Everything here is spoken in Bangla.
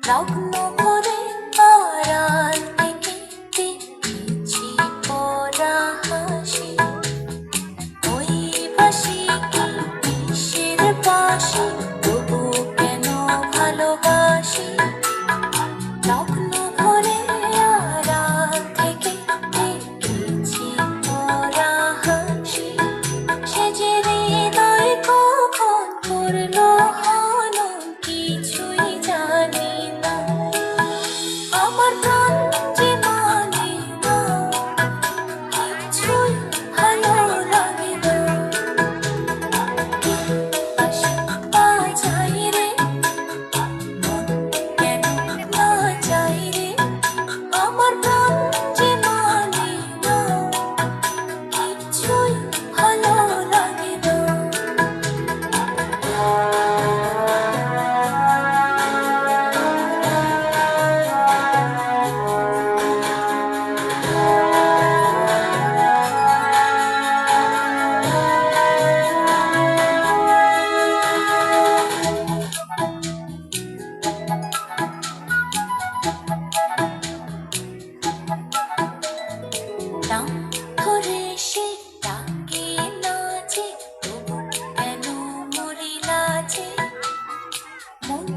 লগ্ন ভরে আড়াল থেকে দেখেছি পরা হাসি। ওই বাসি কি বিষের বাসি, তবু কেন ভালোবাসি। লগ্ন ভরে আড়াল থেকে দেখেছি পরা হাসি। সে যে হৃদয় কখন করলো হনন কিছুই জানি না। আমার প্রাণ যে মানে না, কিছুই ভালো লাগে না। বাঁশি বাজাই রে, মন কেন না চাই রে। আমার প্রাণ যে মানে না, কিছুই ভালো লাগে না। নাম ধরে সে ডাকে নাচে, তবু কেন মরি লাজে। মন